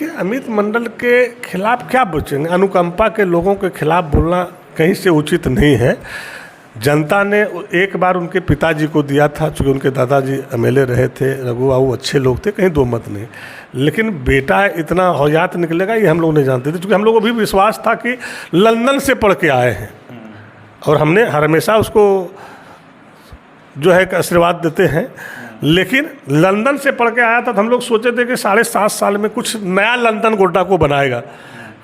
देखिए, अमित मंडल के खिलाफ क्या बोलेंगे? अनुकंपा के लोगों के खिलाफ बोलना कहीं से उचित नहीं है। जनता ने एक बार उनके पिताजी को दिया था, चूँकि उनके दादाजी एमएलए रहे थे, रघु बाबू अच्छे लोग थे, कहीं दो मत नहीं। लेकिन बेटा इतना हौयात निकलेगा ये हम लोग नहीं जानते थे, क्योंकि हम लोगों को भी विश्वास था कि लंदन से पढ़ के आए हैं और हमने हमेशा उसको जो है आशीर्वाद देते हैं। लेकिन लंदन से पढ़ के आया था तो हम लोग सोचे थे कि 7.5 साल में कुछ नया लंदन गोड्डा को बनाएगा।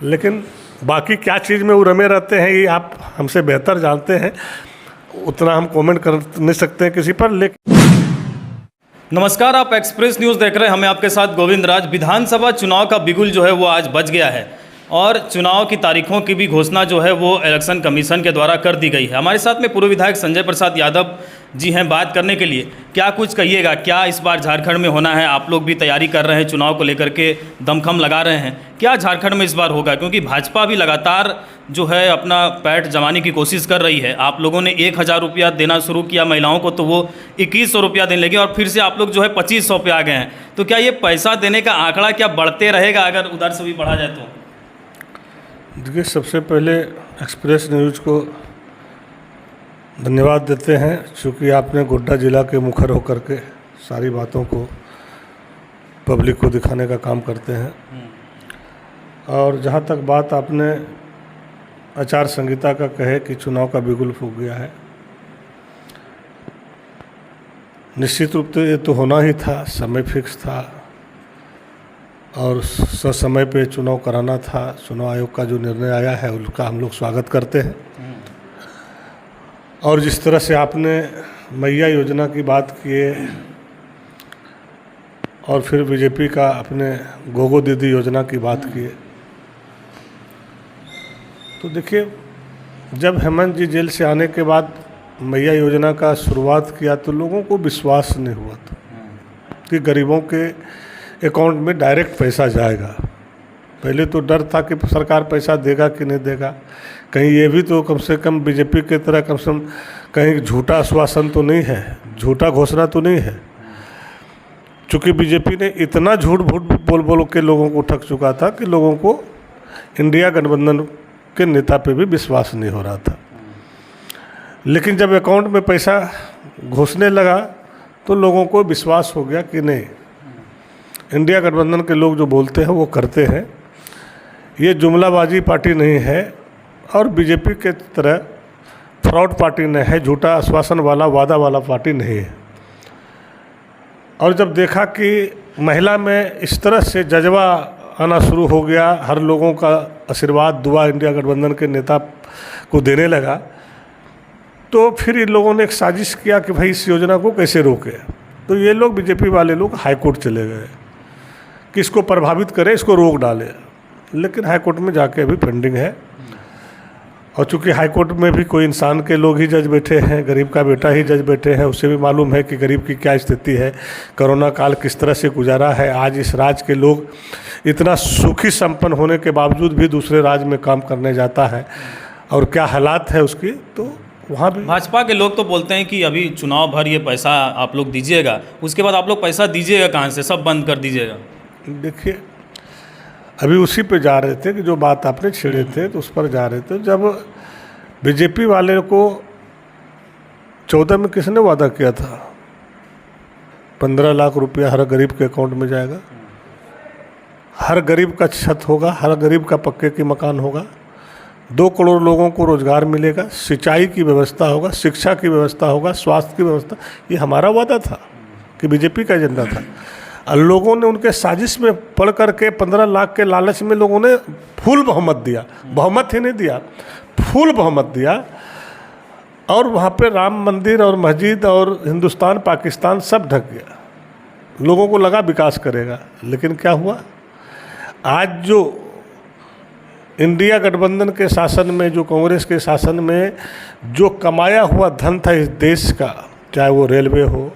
लेकिन बाकी क्या चीज़ में वो रमे रहते हैं ये आप हमसे बेहतर जानते हैं, उतना हम कमेंट कर नहीं सकते हैं किसी पर। लेकिन नमस्कार, आप एक्सप्रेस न्यूज़ देख रहे हैं, हमें आपके साथ गोविंद राज। विधानसभा चुनाव का बिगुल जो है वो आज बज गया है और चुनाव की तारीखों की भी घोषणा जो है वो इलेक्शन कमीशन के द्वारा कर दी गई है। हमारे साथ में पूर्व विधायक संजय प्रसाद यादव जी हैं बात करने के लिए। क्या कुछ कहिएगा, क्या इस बार झारखंड में होना है? आप लोग भी तैयारी कर रहे हैं, चुनाव को लेकर के दमखम लगा रहे हैं, क्या झारखंड में इस बार होगा? क्योंकि भाजपा भी लगातार जो है अपना पैठ जमाने की कोशिश कर रही है। आप लोगों ने 1000 रुपया देना शुरू किया महिलाओं को, तो वो 2100 रुपया देने लगे और फिर से आप लोग जो है 2500 पे आ गए हैं। तो क्या ये पैसा देने का आंकड़ा क्या बढ़ते रहेगा अगर उधर से भी बढ़ा जाए तो? देखिए, सबसे पहले एक्सप्रेस न्यूज़ को धन्यवाद देते हैं, चूँकि आपने गोड्डा जिला के मुखर होकर के सारी बातों को पब्लिक को दिखाने का काम करते हैं। और जहाँ तक बात आपने आचार संहिता का कहे कि चुनाव का बिगुल फूंक गया है, निश्चित रूप से ये तो होना ही था, समय फिक्स था और समय पे चुनाव कराना था। चुनाव आयोग का जो निर्णय आया है उसका हम लोग स्वागत करते हैं। और जिस तरह से आपने मैया योजना की बात किए और फिर बीजेपी का अपने गोगो दीदी योजना की बात किए, तो देखिए, जब हेमंत जी जेल से आने के बाद मैया योजना का शुरुआत किया तो लोगों को विश्वास नहीं हुआ था कि गरीबों के अकाउंट में डायरेक्ट पैसा जाएगा। पहले तो डर था कि सरकार पैसा देगा कि नहीं देगा, कहीं ये भी तो कम से कम बीजेपी की तरह कम से कम कहीं झूठा आश्वासन तो नहीं है, झूठा घोषणा तो नहीं है। चूँकि बीजेपी ने इतना झूठ बोल बोल के लोगों को ठग चुका था कि लोगों को इंडिया गठबंधन के नेता पे भी विश्वास नहीं हो रहा था। लेकिन जब अकाउंट में पैसा घुसने लगा तो लोगों को विश्वास हो गया कि नहीं, इंडिया गठबंधन के लोग जो बोलते हैं वो करते हैं, ये जुमलाबाजी पार्टी नहीं है और बीजेपी के तरह फ्रॉड पार्टी नहीं है, झूठा आश्वासन वाला वादा वाला पार्टी नहीं है। और जब देखा कि महिला में इस तरह से जज्बा आना शुरू हो गया, हर लोगों का आशीर्वाद दुआ इंडिया गठबंधन के नेता को देने लगा, तो फिर इन लोगों ने एक साजिश किया कि भाई इस योजना को कैसे रोके। तो ये लोग बीजेपी वाले लोग हाई कोर्ट चले गए कि इसको प्रभावित करें, इसको रोक डालें। लेकिन हाई कोर्ट में जाके अभी पेंडिंग है और चूँकि हाई कोर्ट में भी कोई इंसान के लोग ही जज बैठे हैं, गरीब का बेटा ही जज बैठे हैं, उससे भी मालूम है कि गरीब की क्या स्थिति है, कोरोना काल किस तरह से गुजारा है। आज इस राज्य के लोग इतना सुखी संपन्न होने के बावजूद भी दूसरे राज्य में काम करने जाता है और क्या हालात है उसकी, तो वहाँ भी भाजपा के लोग तो बोलते हैं कि अभी चुनाव भर ये पैसा आप लोग दीजिएगा, उसके बाद आप लोग पैसा दीजिएगा कहाँ से, सब बंद कर दीजिएगा। देखिए, अभी उसी पे जा रहे थे कि जो बात आपने छेड़े थे तो उस पर जा रहे थे। जब बीजेपी वाले को 14 में किसने वादा किया था 15 लाख रुपया हर गरीब के अकाउंट में जाएगा, हर गरीब का छत होगा, हर गरीब का पक्के की मकान होगा, 2 करोड़ लोगों को रोजगार मिलेगा, सिंचाई की व्यवस्था होगा, शिक्षा की व्यवस्था होगा, स्वास्थ्य की व्यवस्था, ये हमारा वादा था कि बीजेपी का एजेंडा था। और लोगों ने उनके साजिश में पढ़ करके 15 लाख के लालच में लोगों ने फुल बहुमत दिया, बहुमत ही नहीं दिया, फुल बहुमत दिया। और वहाँ पे राम मंदिर और मस्जिद और हिंदुस्तान पाकिस्तान सब ढक गया। लोगों को लगा विकास करेगा, लेकिन क्या हुआ? आज जो इंडिया गठबंधन के शासन में, जो कांग्रेस के शासन में जो कमाया हुआ धन था इस देश का, चाहे वो रेलवे हो,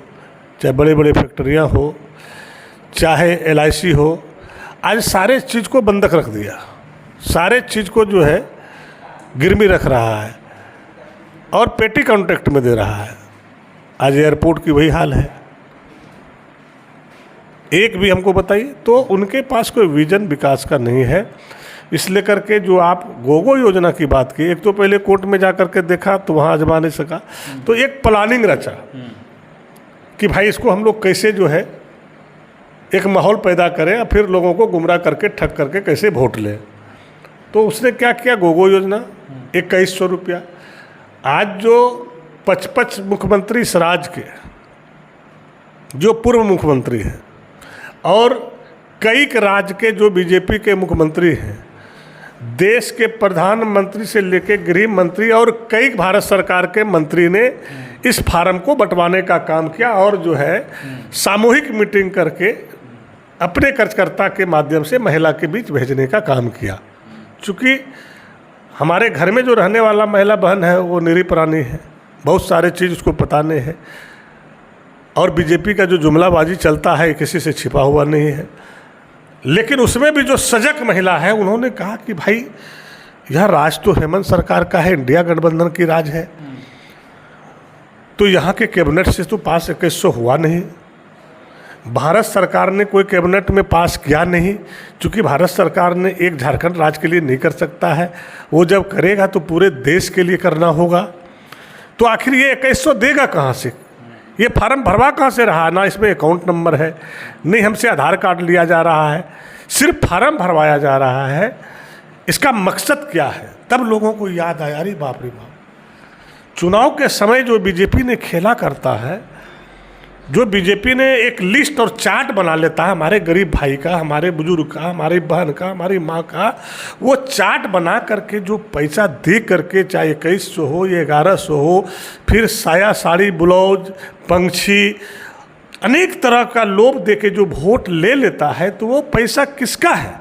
चाहे बड़े बड़े फैक्ट्रियाँ हो, चाहे LIC हो, आज सारे चीज़ को बंधक रख दिया, सारे चीज़ को जो है गिरवी रख रहा है और पेटी कॉन्ट्रैक्ट में दे रहा है। आज एयरपोर्ट की वही हाल है। एक भी हमको बताइए। तो उनके पास कोई विजन विकास का नहीं है। इसलिए करके जो आप गोगो योजना की बात की, एक तो पहले कोर्ट में जा कर के देखा तो वहाँ आजमा नहीं सका, तो एक प्लानिंग रचा कि भाई इसको हम लोग कैसे जो है एक माहौल पैदा करें और फिर लोगों को गुमराह करके ठग करके कैसे वोट लें। तो उसने क्या किया, गोगो योजना 2100 रुपया। आज जो 55 मुख्यमंत्री इस राज्य के जो पूर्व मुख्यमंत्री हैं और कई राज्य के जो बीजेपी के मुख्यमंत्री हैं, देश के प्रधानमंत्री से लेकर गृह मंत्री और कई भारत सरकार के मंत्री ने इस फार्म को बंटवाने का काम किया और जो है सामूहिक मीटिंग करके अपने कार्यकर्ता के माध्यम से महिला के बीच भेजने का काम किया। चूँकि हमारे घर में जो रहने वाला महिला बहन है वो निरी प्राणी है, बहुत सारे चीज़ उसको पता नहीं है और बीजेपी का जो जुमलाबाजी चलता है किसी से छिपा हुआ नहीं है। लेकिन उसमें भी जो सजग महिला है उन्होंने कहा कि भाई यह राज तो हेमंत सरकार का है, इंडिया गठबंधन की राज है, तो यहाँ के कैबिनेट से तो पास 2100 हुआ नहीं, भारत सरकार ने कोई कैबिनेट में पास किया नहीं, क्योंकि भारत सरकार ने एक झारखंड राज्य के लिए नहीं कर सकता है, वो जब करेगा तो पूरे देश के लिए करना होगा। तो आखिर ये 2100 देगा कहाँ से, ये फार्म भरवा कहाँ से रहा, ना इसमें अकाउंट नंबर है, नहीं हमसे आधार कार्ड लिया जा रहा है, सिर्फ फार्म भरवाया जा रहा है। इसका मकसद क्या है? तब लोगों को याद आया, अरे बाप रे बाप, चुनाव के समय जो बीजेपी ने खेला करता है, जो बीजेपी ने एक लिस्ट और चार्ट बना लेता है हमारे गरीब भाई का, हमारे बुजुर्ग का, हमारी बहन का, हमारी माँ का, वो चार्ट बना करके जो पैसा दे करके, चाहे 2100 हो या 1100 हो, फिर साया साड़ी ब्लाउज पंछी अनेक तरह का लोभ दे के जो वोट ले लेता है, तो वो पैसा किसका है?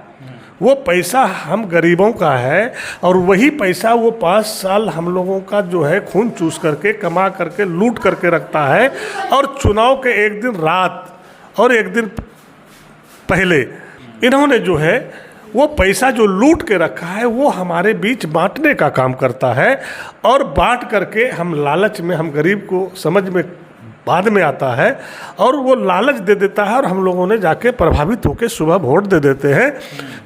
वो पैसा हम गरीबों का है और वही पैसा वो 5 साल हम लोगों का जो है खून चूस करके कमा करके लूट करके रखता है। और चुनाव के एक दिन रात और एक दिन पहले इन्होंने जो है वो पैसा जो लूट के रखा है वो हमारे बीच बांटने का काम करता है। और बांट करके हम लालच में, हम गरीब को समझ में बाद में आता है और वो लालच दे देता है और हम लोगों ने जाके प्रभावित होकर सुबह वोट दे देते हैं।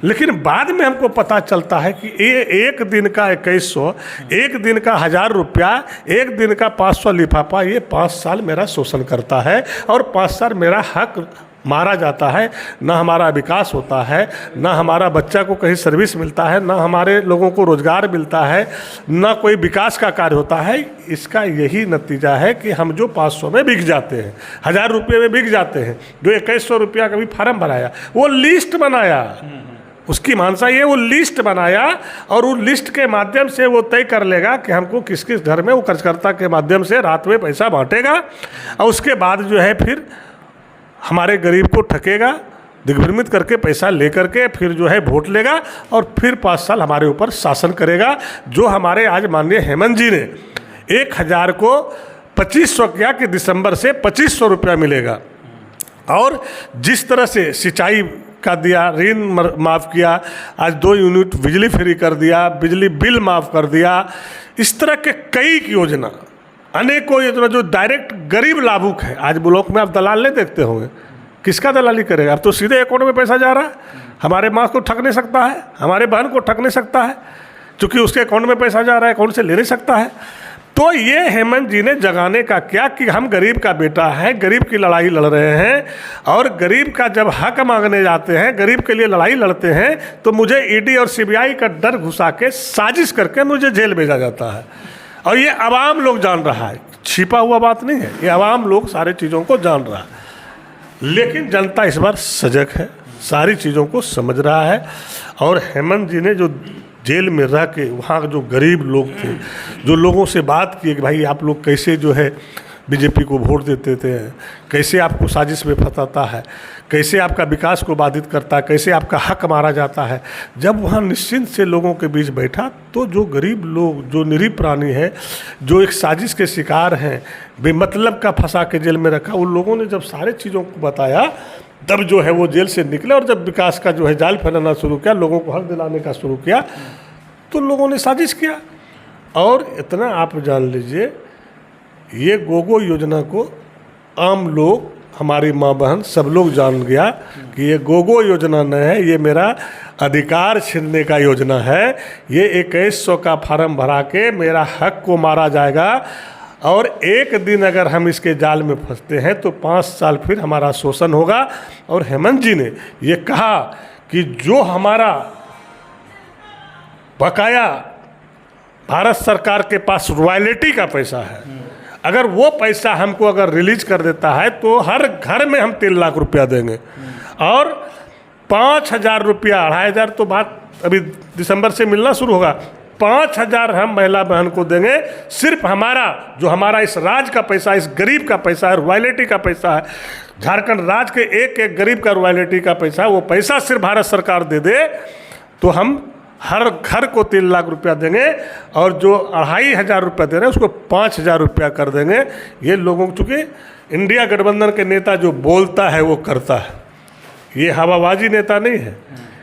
लेकिन बाद में हमको पता चलता है कि ये एक दिन का 2100, एक दिन का 1000 रुपया, एक दिन का 500 लिफाफा, ये 5 साल मेरा शोषण करता है और 5 साल मेरा हक मारा जाता है। ना हमारा विकास होता है, ना हमारा बच्चा को कहीं सर्विस मिलता है, ना हमारे लोगों को रोजगार मिलता है, ना कोई विकास का कार्य होता है। इसका यही नतीजा है कि हम जो 500 में बिक जाते हैं, 1000 रुपये में बिक जाते हैं। जो 2100 रुपया का भी फार्म भराया, वो लिस्ट बनाया, उसकी मानसा ये, वो लिस्ट बनाया और उस लिस्ट के माध्यम से वो तय कर लेगा कि हमको किस किस घर में वो कार्यकर्ता के माध्यम से रात में पैसा बांटेगा और उसके बाद जो है फिर हमारे गरीब को ठकेगा, दिग्भ्रमित करके पैसा लेकर के फिर जो है वोट लेगा और फिर 5 साल हमारे ऊपर शासन करेगा। जो हमारे आज माननीय हेमंत जी ने 1000 को 2500 किया कि दिसंबर से 2500 रुपया मिलेगा। और जिस तरह से सिंचाई का दिया, ऋण माफ़ किया, आज 2 यूनिट बिजली फ्री कर दिया, बिजली बिल माफ़ कर दिया, इस तरह के कई योजना, अनेकों योजना जो डायरेक्ट गरीब लाभुक है। आज ब्लॉक में आप दलाल नहीं देखते होंगे, किसका दलाली करेगा? अब तो सीधे अकाउंट में पैसा जा रहा है। हमारे माँ को ठग नहीं सकता है, हमारे बहन को ठग नहीं सकता है, क्योंकि उसके अकाउंट में पैसा जा रहा है, अकाउंट से ले नहीं सकता है। तो ये हेमंत जी ने जगाने का क्या कि हम गरीब का बेटा है, गरीब की लड़ाई लड़ रहे हैं और गरीब का जब हक मांगने जाते हैं, गरीब के लिए लड़ाई लड़ते हैं, तो मुझे ईडी और सीबीआई का डर घुसा के साजिश करके मुझे जेल भेजा जाता है। और ये आवाम लोग जान रहा है, छिपा हुआ बात नहीं है, ये आवाम लोग सारी चीज़ों को जान रहा है। लेकिन जनता इस बार सजग है, सारी चीज़ों को समझ रहा है। और हेमंत जी ने जो जेल में रह के वहाँ जो गरीब लोग थे, जो लोगों से बात की कि भाई आप लोग कैसे जो है बीजेपी को वोट देते थे, कैसे आपको साजिश में फंसाता है, कैसे आपका विकास को बाधित करता है, कैसे आपका हक मारा जाता है, जब वहाँ निश्चिंत से लोगों के बीच बैठा तो जो गरीब लोग, जो निरीह प्राणी है, जो एक साजिश के शिकार हैं, बेमतलब का फंसा के जेल में रखा, उन लोगों ने जब सारे चीज़ों को बताया तब जो है वो जेल से निकले और जब विकास का जो है जाल फैलाना शुरू किया, लोगों को हक दिलाने का शुरू किया, तो लोगों ने साजिश किया। और इतना आप जान लीजिए, ये गोगो योजना को आम लोग हमारी माँ बहन सब लोग जान गया कि ये गोगो योजना नहीं है, ये मेरा अधिकार छीनने का योजना है। ये 2100 का फार्म भरा के मेरा हक को मारा जाएगा और एक दिन अगर हम इसके जाल में फंसते हैं तो 5 साल फिर हमारा शोषण होगा। और हेमंत जी ने ये कहा कि जो हमारा बकाया भारत सरकार के पास रॉयल्टी का पैसा है, अगर वो पैसा हमको अगर रिलीज कर देता है तो हर घर में हम 3 लाख रुपया देंगे और 5,000 रुपया, 2,500 तो बात अभी दिसंबर से मिलना शुरू होगा, 5,000 हम महिला बहन को देंगे। सिर्फ हमारा जो हमारा इस राज का पैसा, इस गरीब का पैसा है, रॉयल्टी का पैसा है, झारखंड राज्य के एक एक गरीब का रॉयल्टी का पैसा, वो पैसा सिर्फ भारत सरकार दे दे तो हम हर घर को 3 लाख रुपया देंगे और जो 2,500 रुपया दे रहे हैं उसको 5,000 रुपया कर देंगे। ये लोगों, चूँकि इंडिया गठबंधन के नेता जो बोलता है वो करता है, ये हवाबाजी नेता नहीं है।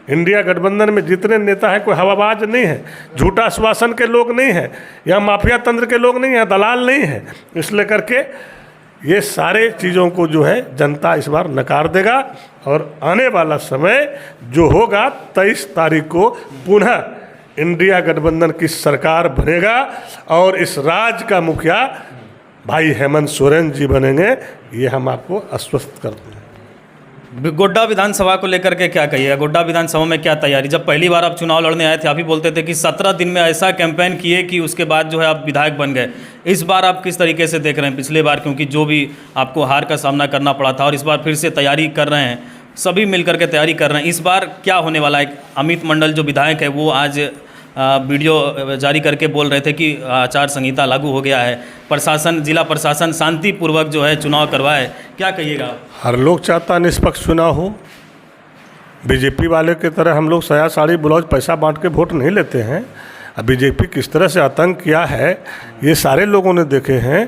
इंडिया गठबंधन में जितने नेता हैं कोई हवाबाज नहीं है, झूठा आश्वासन के लोग नहीं हैं, या माफिया तंत्र के लोग नहीं हैं, दलाल नहीं हैं। इसलिए करके ये सारे चीज़ों को जो है जनता इस बार नकार देगा और आने वाला समय जो होगा 23 तारीख को पुनः इंडिया गठबंधन की सरकार बनेगा और इस राज्य का मुखिया भाई हेमंत सोरेन जी बनेंगे, ये हम आपको आश्वस्त करते हैं। गोड्डा विधानसभा को लेकर के क्या कहिएगा? गोड्डा विधानसभा में क्या तैयारी? जब पहली बार आप चुनाव लड़ने आए थे आप ही बोलते थे कि 17 दिन में ऐसा कैंपेन किए कि उसके बाद जो है आप विधायक बन गए। इस बार आप किस तरीके से देख रहे हैं? पिछले बार क्योंकि जो भी आपको हार का सामना करना पड़ा था और इस बार फिर से तैयारी कर रहे हैं, सभी मिलकर के तैयारी कर रहे हैं, इस बार क्या होने वाला है? अमित मंडल जो विधायक है वो आज वीडियो जारी करके बोल रहे थे कि आचार संहिता लागू हो गया है, प्रशासन, जिला प्रशासन शांतिपूर्वक जो है चुनाव करवाए, क्या कहिएगा? हर लोग चाहता निष्पक्ष चुनाव हो। बीजेपी वाले की तरह हम लोग साया साड़ी ब्लाउज पैसा बांट के वोट नहीं लेते हैं। अब बीजेपी किस तरह से आतंक किया है ये सारे लोगों ने देखे हैं।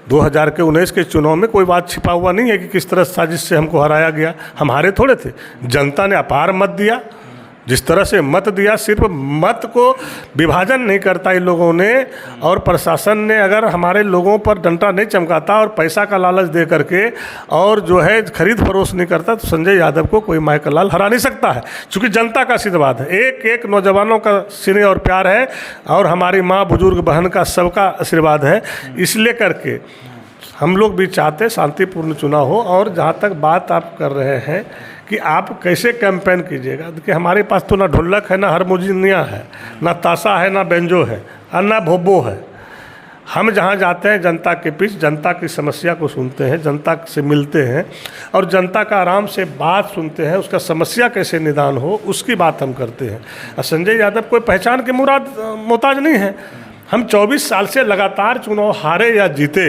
2019 के चुनाव में कोई बात छिपा हुआ नहीं है कि किस तरह साजिश से हमको हराया गया। हम हारे थोड़े थे, जनता ने अपार मत दिया। जिस तरह से मत दिया, सिर्फ मत को विभाजन नहीं करता इन लोगों ने, और प्रशासन ने अगर हमारे लोगों पर डंडा नहीं चमकाता और पैसा का लालच दे करके और जो है खरीद फरोख्त नहीं करता तो संजय यादव को कोई माय का लाल हरा नहीं सकता है। क्योंकि जनता का आशीर्वाद है, एक एक नौजवानों का स्नेह और प्यार है और हमारी माँ बुजुर्ग बहन का सबका आशीर्वाद है। इसलिए करके हम लोग भी चाहते शांतिपूर्ण चुनाव हो। और जहाँ तक बात आप कर रहे हैं कि आप कैसे कैंपेन कीजिएगा, देखिए हमारे पास तो ना ढोलक है, ना हारमोनिया है, ना ताशा है, ना बेंजो है और ना भोबो है। हम जहाँ जाते हैं जनता के बीच, जनता की समस्या को सुनते हैं, जनता से मिलते हैं और जनता का आराम से बात सुनते हैं, उसका समस्या कैसे निदान हो उसकी बात हम करते हैं। और संजय यादव कोई पहचान के मोहताज नहीं है। हम 24 साल से लगातार चुनाव हारे या जीते,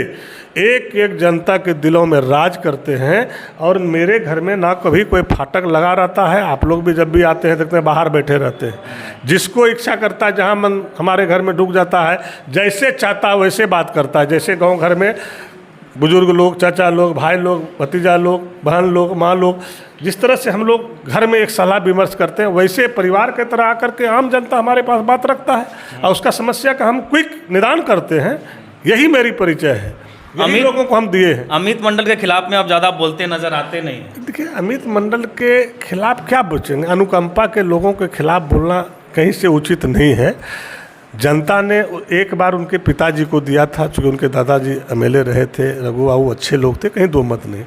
एक एक जनता के दिलों में राज करते हैं। और मेरे घर में ना कभी कोई फाटक लगा रहता है। आप लोग भी जब भी आते हैं देखते हैं बाहर बैठे रहते हैं। जिसको इच्छा करता है जहाँ मन हमारे घर में डूब जाता है, जैसे चाहता है वैसे बात करता है। जैसे गांव घर में बुजुर्ग लोग, चाचा लोग, भाई लोग, भतीजा लोग, बहन लोग, माँ लोग, जिस तरह से हम लोग घर में एक सलाह विमर्श करते हैं, वैसे परिवार के तरह आकर के आम जनता हमारे पास बात रखता है और उसका समस्या का हम क्विक निदान करते हैं। यही मेरी परिचय है, यही लोगों को हम दिए हैं। अमित मंडल के खिलाफ में आप ज़्यादा बोलते नजर आते नहीं। देखिए अमित मंडल के खिलाफ क्या बोलेंगे, अनुकंपा के लोगों के खिलाफ बोलना कहीं से उचित नहीं है। जनता ने एक बार उनके पिताजी को दिया था, चूँकि उनके दादाजी एमएलए रहे थे, रघु बाबू अच्छे लोग थे, कहीं दो मत नहीं।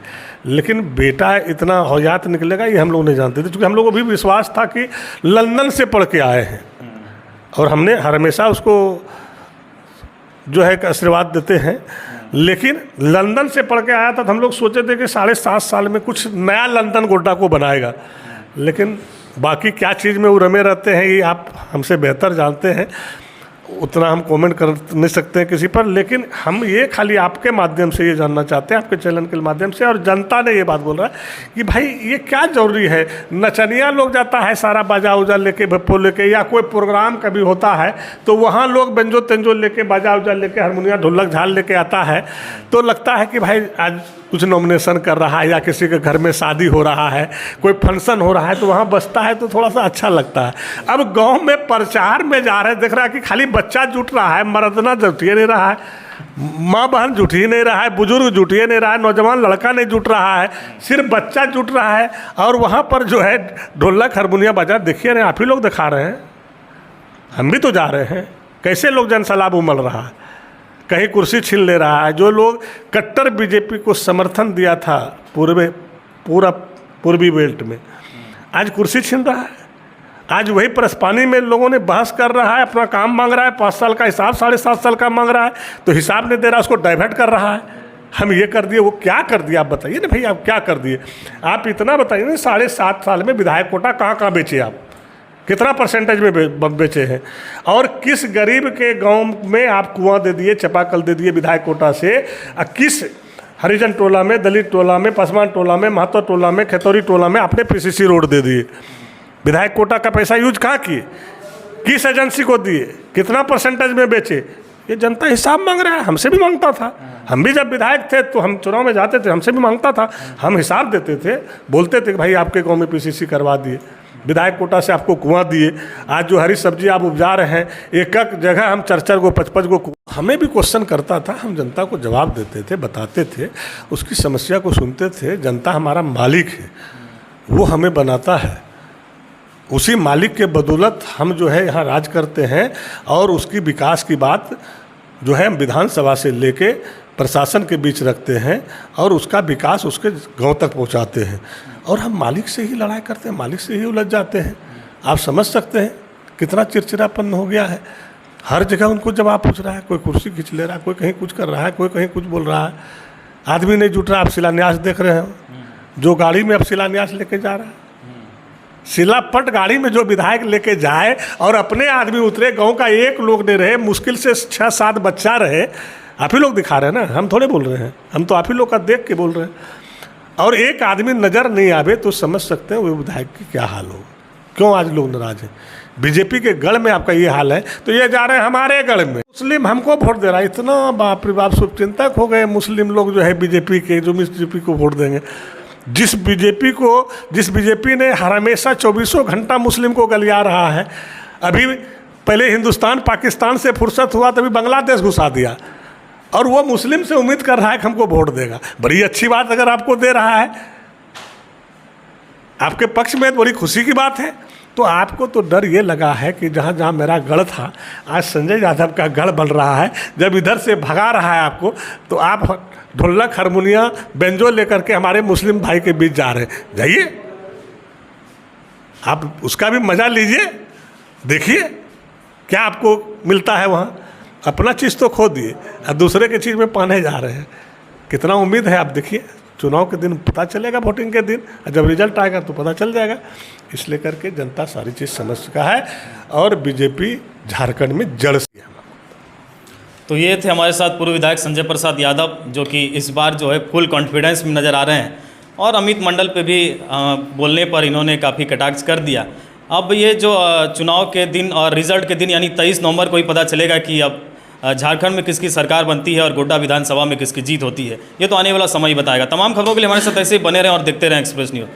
लेकिन बेटा इतना हौयात निकलेगा ये हम लोग नहीं जानते थे, क्योंकि हम लोगों को भी विश्वास था कि लंदन से पढ़ के आए हैं और हमने हमेशा उसको जो है आशीर्वाद देते हैं। लेकिन लंदन से पढ़ के आया था तो हम लोग सोचे थे कि 7.5 साल में कुछ नया लंदन गोड्डा को बनाएगा। लेकिन बाकी क्या चीज़ में वो रमे रहते हैं ये आप हमसे बेहतर जानते हैं, उतना हम कमेंट कर नहीं सकते हैं किसी पर। लेकिन हम ये खाली आपके माध्यम से ये जानना चाहते हैं, आपके चैनल के माध्यम से, और जनता ने ये बात बोल रहा है कि भाई ये क्या ज़रूरी है। नचनिया लोग जाता है सारा बाजा उजा लेके, भप्पो लेके, या कोई प्रोग्राम कभी होता है तो वहाँ लोग बेंजो तेंजो लेके, बाजा उजा लेके, हारमोनिया ढोलक झाल लेके आता है, तो लगता है कि भाई आज कुछ नॉमिनेशन कर रहा है या किसी के घर में शादी हो रहा है, कोई फंक्शन हो रहा है, तो वहाँ बसता है तो थोड़ा सा अच्छा लगता है। अब गांव में प्रचार में जा रहे हैं, देख रहा है कि खाली बच्चा जुट रहा है, मर्दना जुटिए नहीं रहा है, माँ बहन जुट ही नहीं रहा है, बुजुर्ग जुटिए नहीं रहा है, नौजवान लड़का नहीं जुट रहा है, सिर्फ बच्चा जुट रहा है। और वहाँ पर जो है ढोलक हारमोनिया बाजार देखिए नहीं, आप ही लोग दिखा रहे हैं, हम भी तो जा रहे हैं। कैसे लोग जनसलाब उमड़ रहा है, कहीं कुर्सी छीन ले रहा है। जो लोग कट्टर बीजेपी को समर्थन दिया था पूर्वी बेल्ट में, आज कुर्सी छीन रहा है। आज वही परसपानी में लोगों ने बहस कर रहा है, अपना काम मांग रहा है, 5 साल का हिसाब 7.5 साल का मांग रहा है, तो हिसाब नहीं दे रहा, उसको डाइवर्ट कर रहा है। हम ये कर दिए, वो क्या कर दिया, आप बताइए ना भाई, आप क्या कर दिए। आप इतना बताइए ना, 7.5 साल में विधायक कोटा कहाँ बेचे आप, कितना परसेंटेज में बेचे हैं, और किस गरीब के गांव में आप कुआं दे दिए, चापाकल दे दिए विधायक कोटा से, किस हरिजन टोला में, दलित टोला में, पासवान टोला में, महतो टोला में, खेतौरी टोला में आपने पीसीसी रोड दे दिए। विधायक कोटा का पैसा यूज कहाँ किए, किस एजेंसी को दिए, कितना परसेंटेज में बेचे, ये जनता हिसाब मांग रहा है। हमसे भी मांगता था, हम भी जब विधायक थे तो हम चुनाव में जाते थे, हमसे भी मांगता था, हम हिसाब देते थे, बोलते थे कि भाई आपके गांव में पीसीसी करवा दिए, विधायक कोटा से आपको कुआं दिए, आज जो हरी सब्जी आप उपजा रहे हैं, एक जगह हम 4 को 5 को, हमें भी क्वेश्चन करता था, हम जनता को जवाब देते थे, बताते थे, उसकी समस्या को सुनते थे। जनता हमारा मालिक है, वो हमें बनाता है, उसी मालिक के बदौलत हम जो है यहाँ राज करते हैं, और उसकी विकास की बात जो है हम विधानसभा से लेके प्रशासन के बीच रखते हैं, और उसका विकास उसके गांव तक पहुंचाते हैं। और हम मालिक से ही लड़ाई करते हैं, मालिक से ही उलझ जाते हैं। आप समझ सकते हैं कितना चिड़चिड़ापन हो गया है, हर जगह उनको जवाब पूछ रहा है, कोई कुर्सी खींच ले रहा है, कोई कहीं कुछ कर रहा है, कोई कहीं कुछ बोल रहा है, आदमी नहीं जुट रहा। आप शिलान्यास देख रहे हो, जो गाड़ी में अब शिलान्यास लेके जा रहा है, शिलापट गाड़ी में जो विधायक लेके जाए और अपने आदमी उतरे, गांव का एक लोग नहीं रहे, मुश्किल से 6-7 बच्चा रहे, आप ही लोग दिखा रहे हैं ना, हम थोड़े बोल रहे हैं, हम तो आप ही लोग का देख के बोल रहे हैं। और एक आदमी नज़र नहीं आवे तो समझ सकते हैं वो विधायक की क्या हाल हो, क्यों आज लोग नाराज हैं। बीजेपी के गढ़ में आपका ये हाल है, तो ये जा रहे हैं हमारे गढ़ में, मुस्लिम हमको वोट दे रहा है। इतना बाप रे बाप शुभचिंतक हो गए मुस्लिम लोग जो है बीजेपी के, जो बीजेपी को वोट देंगे। जिस बीजेपी ने हमेशा 24 घंटा मुस्लिम को गलिया रहा है, अभी पहले हिंदुस्तान पाकिस्तान से फुर्सत हुआ तभी बांग्लादेश घुसा दिया, और वो मुस्लिम से उम्मीद कर रहा है कि हमको वोट देगा। बड़ी अच्छी बात, अगर आपको दे रहा है आपके पक्ष में, तो बड़ी खुशी की बात है। तो आपको तो डर ये लगा है कि जहाँ जहाँ मेरा गढ़ था, आज संजय यादव का गढ़ बन रहा है। जब इधर से भगा रहा है आपको, तो आप ढोलक हारमोनिया बेंजो लेकर के हमारे मुस्लिम भाई के बीच जा रहे हैं। जाइए, आप उसका भी मज़ा लीजिए, देखिए क्या आपको मिलता है वहाँ। अपना चीज़ तो खो दिए और दूसरे की चीज़ में पाने जा रहे हैं। कितना उम्मीद है आप देखिए, चुनाव के दिन पता चलेगा, वोटिंग के दिन, और जब रिजल्ट आएगा तो पता चल जाएगा। इसलिए करके जनता सारी चीज़ समझ चुका है, और बीजेपी झारखंड में जड़ से है। तो ये थे हमारे साथ पूर्व विधायक संजय प्रसाद यादव, जो कि इस बार जो है फुल कॉन्फिडेंस में नज़र आ रहे हैं, और अमित मंडल पे भी बोलने पर इन्होंने काफ़ी कटाक्ष कर दिया। अब ये जो चुनाव के दिन और रिजल्ट के दिन यानी 23 नवंबर को ही पता चलेगा कि अब झारखंड में किसकी सरकार बनती है और गोड्डा विधानसभा में किसकी जीत होती है। ये तो आने वाला समय ही बताएगा। तमाम खबरों के लिए हमारे साथ ऐसे ही बने रहें और देखते रहें एक्सप्रेस न्यूज़।